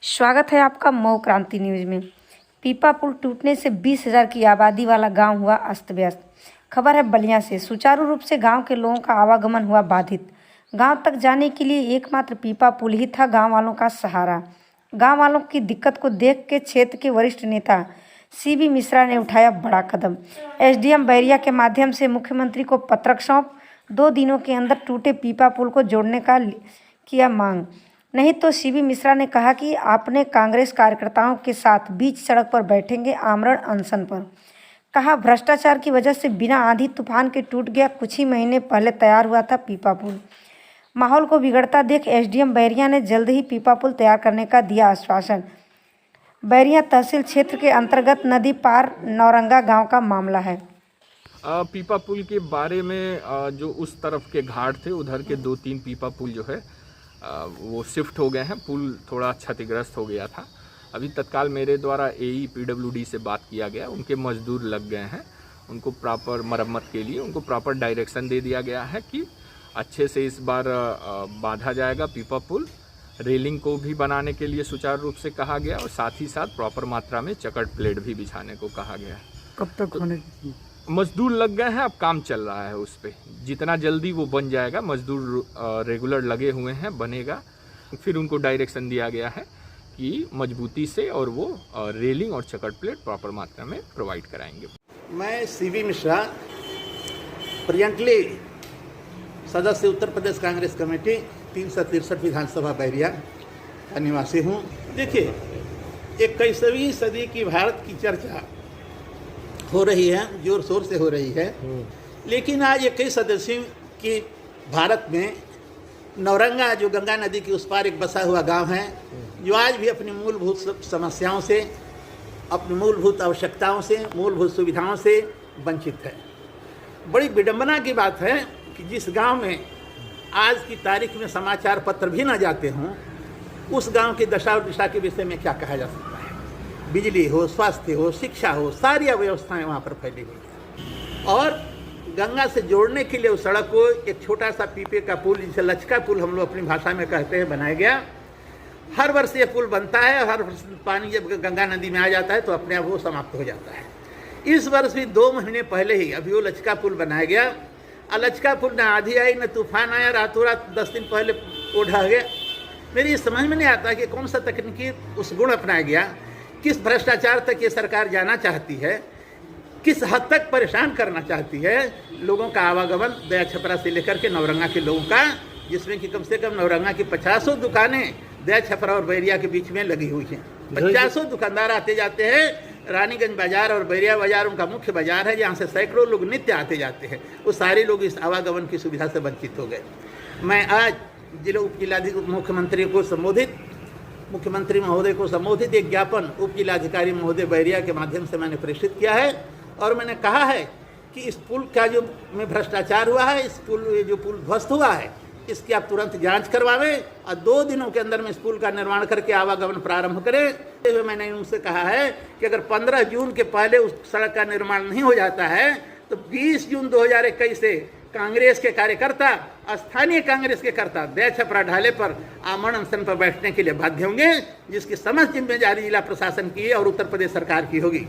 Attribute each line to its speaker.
Speaker 1: स्वागत है आपका मऊ क्रांति न्यूज में। पीपा पुल टूटने से 20,000 की आबादी वाला गांव हुआ अस्त व्यस्त। खबर है बलिया से। सुचारू रूप से गांव के लोगों का आवागमन हुआ बाधित। गांव तक जाने के लिए एकमात्र पीपा पुल ही था गांव वालों का सहारा। गांव वालों की दिक्कत को देख के क्षेत्र के वरिष्ठ नेता सीबी मिश्रा ने उठाया बड़ा कदम। एसडीएम बैरिया के माध्यम से मुख्यमंत्री को पत्रक सौंप 2 दिनों के अंदर टूटे पीपा पुल को जोड़ने का किया मांग। नहीं तो सीबी मिश्रा ने कहा कि आपने कांग्रेस कार्यकर्ताओं के साथ बीच सड़क पर बैठेंगे आमरण अनशन पर। कहा भ्रष्टाचार की वजह से बिना आंधी तूफान के टूट गया। कुछ ही महीने पहले तैयार हुआ था पीपा पुल। माहौल को बिगड़ता देख एसडीएम बैरिया ने जल्द ही पीपा पुल तैयार करने का दिया आश्वासन। बैरिया तहसील क्षेत्र के अंतर्गत नदी पार नौरंगा गांव का मामला है।
Speaker 2: पीपा पुल के बारे में जो उस तरफ के घाट थे उधर के 2-3 पीपा पुल जो है वो शिफ्ट हो गए हैं। पुल थोड़ा क्षतिग्रस्त हो गया था। अभी तत्काल मेरे द्वारा एई पीडब्ल्यूडी से बात किया गया। उनके मजदूर लग गए हैं। उनको प्रॉपर मरम्मत के लिए उनको प्रॉपर डायरेक्शन दे दिया गया है कि अच्छे से इस बार बांधा जाएगा पीपा पुल। रेलिंग को भी बनाने के लिए सुचारू रूप से कहा गया और साथ ही साथ प्रॉपर मात्रा में चकट प्लेट भी बिछाने को कहा गया है।
Speaker 3: कब तक होने की?
Speaker 2: मजदूर लग गए हैं। अब काम चल रहा है उस पर। जितना जल्दी वो बन जाएगा, मजदूर रेगुलर लगे हुए हैं, बनेगा। फिर उनको डायरेक्शन दिया गया है कि मजबूती से और वो रेलिंग और चकट प्लेट प्रॉपर मात्रा में प्रोवाइड कराएंगे।
Speaker 4: मैं सीबी मिश्रा, प्रेजेंटली सदस्य उत्तर प्रदेश कांग्रेस कमेटी 363 विधानसभा बैरिया का निवासी हूँ। देखिए, 21वीं सदी की भारत की चर्चा हो रही है, जोर शोर से हो रही है। लेकिन आज 21 सदस्यों की भारत में नौरंगा, जो गंगा नदी की उस पार एक बसा हुआ गांव है, जो आज भी अपनी मूलभूत समस्याओं से, अपनी मूलभूत आवश्यकताओं से, मूलभूत सुविधाओं से वंचित है। बड़ी विडंबना की बात है कि जिस गांव में आज की तारीख में समाचार पत्र भी न जाते हों, उस गांव की दशा और दिशा के विषय में क्या कहा जा सकता है। बिजली हो, स्वास्थ्य हो, शिक्षा हो, सारी व्यवस्थाएं वहाँ पर फैली हुई है। और गंगा से जोड़ने के लिए उस सड़क को एक छोटा सा पीपे का पुल, जिसे लचका पुल हम लोग अपनी भाषा में कहते हैं, बनाया गया। हर वर्ष ये पुल बनता है और हर वर्ष पानी जब गंगा नदी में आ जाता है तो अपने आप वो समाप्त हो जाता है। इस वर्ष भी 2 महीने पहले ही अभी वो लचका पुल बनाया गया। और लचका पुल न आंधी आई न तूफान आया, रातों रात 10 दिन पहले वो ढह गया। मेरी समझ में नहीं आता कि कौन सा तकनीकी उस गुण अपनाया गया, किस भ्रष्टाचार तक ये सरकार जाना चाहती है, किस हद तक परेशान करना चाहती है लोगों का आवागमन दया छपरा से लेकर के नौरंगा के लोगों का, जिसमें कि कम से कम नौरंगा की 50 दुकानें दया छपरा और बैरिया के बीच में लगी हुई हैं। 50 दुकानदार आते जाते हैं। रानीगंज बाजार और बैरिया बाजार उनका मुख्य बाजार है, जहाँ से सैकड़ों लोग नित्य आते जाते हैं। वो सारे लोग इस आवागमन की सुविधा से वंचित हो गए। मैं आज उप जिलाधिकारी मुख्यमंत्री महोदय को संबोधित एक ज्ञापन उप जिलाधिकारी महोदय बैरिया के माध्यम से मैंने प्रेषित किया है। और मैंने कहा है कि इस पुल का जो में भ्रष्टाचार हुआ है, इस पुल जो पुल ध्वस्त हुआ है, इसकी आप तुरंत जांच करवावें और 2 दिनों के अंदर में इस पुल का निर्माण करके आवागमन प्रारंभ करें। मैंने उनसे कहा है कि अगर 15 जून के पहले उस सड़क का निर्माण नहीं हो जाता है तो 20 जून 2021 से कांग्रेस के कार्यकर्ता, स्थानीय कांग्रेस के कर्ता दया छपरा ढाले पर आमरण अनशन पर बैठने के लिए बाध्य होंगे, जिसकी समस्त जिम्मेदारी जिला प्रशासन की और उत्तर प्रदेश सरकार की होगी।